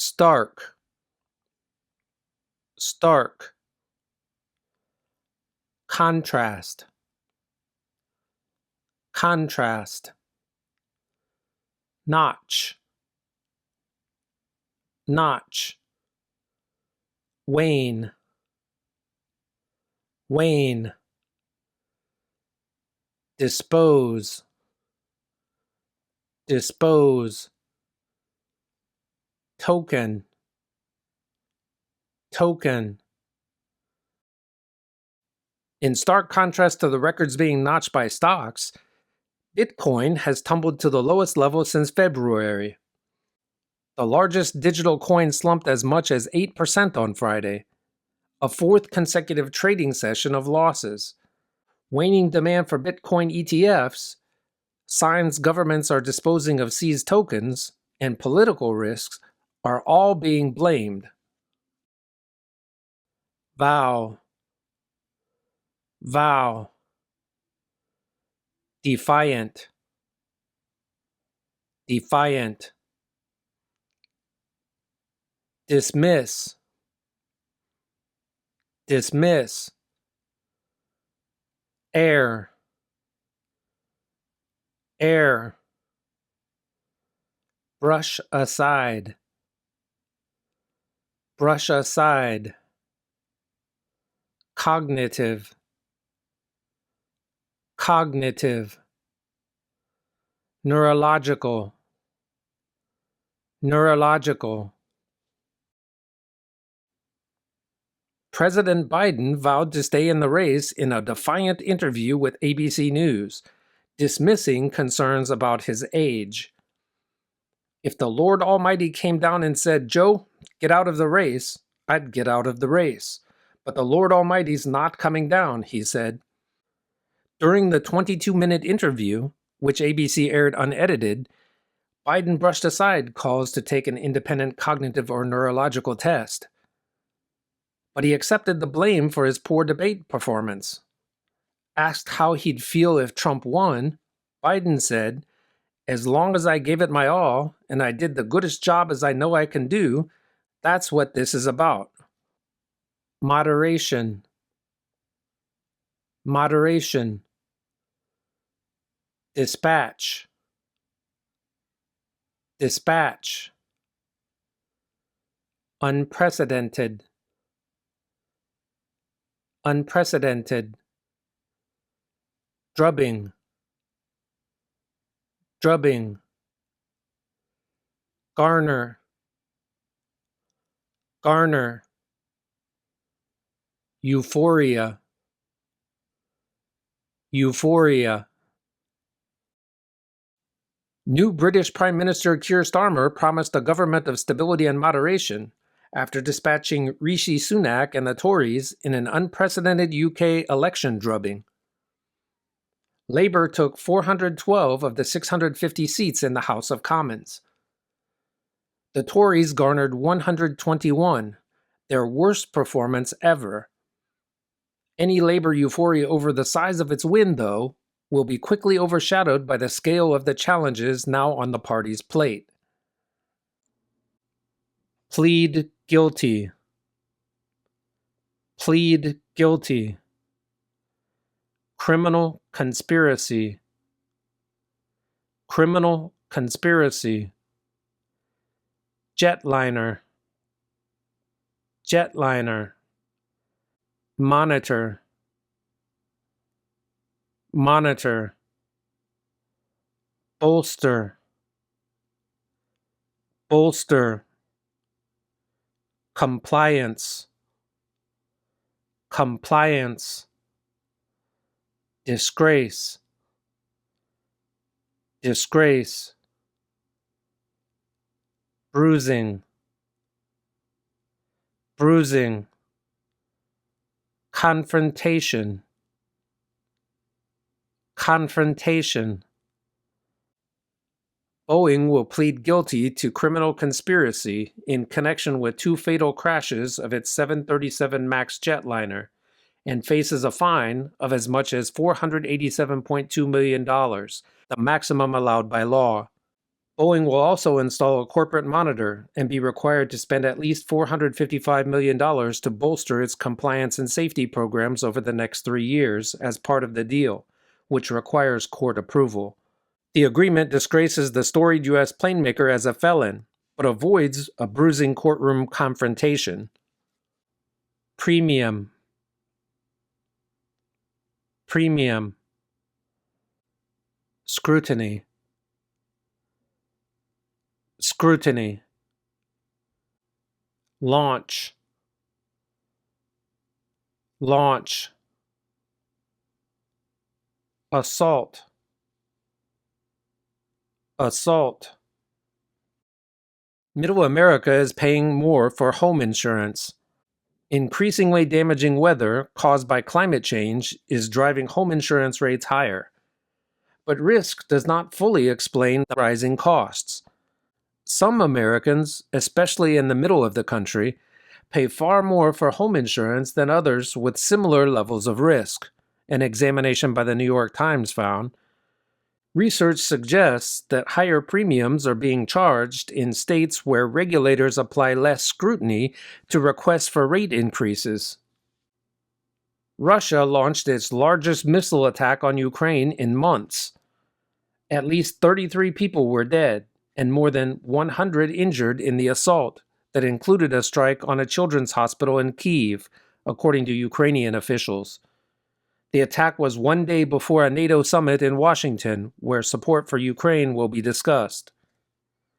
stark, stark, contrast, contrast, notch, notch, wane, wane, dispose, dispose, token, token. In stark contrast to the records being notched by stocks, Bitcoin has tumbled to the lowest level since February. The largest digital coin slumped as much as 8% on Friday, a fourth consecutive trading session of losses. Waning demand for Bitcoin ETFs, signs governments are disposing of seized tokens, and political risks are all being blamed. Vow, vow, defiant, defiant, dismiss, dismiss, air, air, brush aside, brush aside, cognitive, cognitive, neurological, neurological. President Biden vowed to stay in the race in a defiant interview with ABC News, dismissing concerns about his age. If the Lord Almighty came down and said, "Joe, get out of the race," I'd get out of the race. But the Lord Almighty's not coming down, he said. During the 22-minute interview, which ABC aired unedited, Biden brushed aside calls to take an independent cognitive or neurological test. But he accepted the blame for his poor debate performance. Asked how he'd feel if Trump won, Biden said, "As long as I gave it my all and I did the goodest job as I know I can do, that's what this is about." Moderation, moderation, dispatch, dispatch, unprecedented, unprecedented, drubbing, drubbing, garner, garner, euphoria, euphoria. New British Prime Minister Keir Starmer promised a government of stability and moderation after dispatching Rishi Sunak and the Tories in an unprecedented UK election drubbing. Labour took 412 of the 650 seats in the House of Commons. The Tories garnered 121, their worst performance ever. Any Labour euphoria over the size of its win, though, will be quickly overshadowed by the scale of the challenges now on the party's plate. Plead guilty. Plead guilty. Criminal conspiracy. Criminal conspiracy. Jetliner. Jetliner. Monitor. Monitor. Bolster. Bolster. Compliance. Compliance. Disgrace. Disgrace. Bruising. Bruising. Confrontation. Confrontation. Boeing will plead guilty to criminal conspiracy in connection with 2 fatal crashes of its 737 MAX jetliner and faces a fine of as much as $487.2 million, the maximum allowed by law. Boeing will also install a corporate monitor and be required to spend at least $455 million to bolster its compliance and safety programs over the next 3 years as part of the deal, which requires court approval. The agreement disgraces the storied U.S. plane maker as a felon, but avoids a bruising courtroom confrontation. Premium. Premium. Scrutiny. Scrutiny. Launch. Launch. Assault. Assault. Middle America is paying more for home insurance. Increasingly damaging weather caused by climate change is driving home insurance rates higher. But risk does not fully explain the rising costs. Some Americans, especially in the middle of the country, pay far more for home insurance than others with similar levels of risk, an examination by the New York Times found. Research suggests that higher premiums are being charged in states where regulators apply less scrutiny to requests for rate increases. Russia launched its largest missile attack on Ukraine in months. At least 33 people were dead and more than 100 injured in the assault that included a strike on a children's hospital in Kyiv, according to Ukrainian officials. The attack was one day before a NATO summit in Washington, where support for Ukraine will be discussed.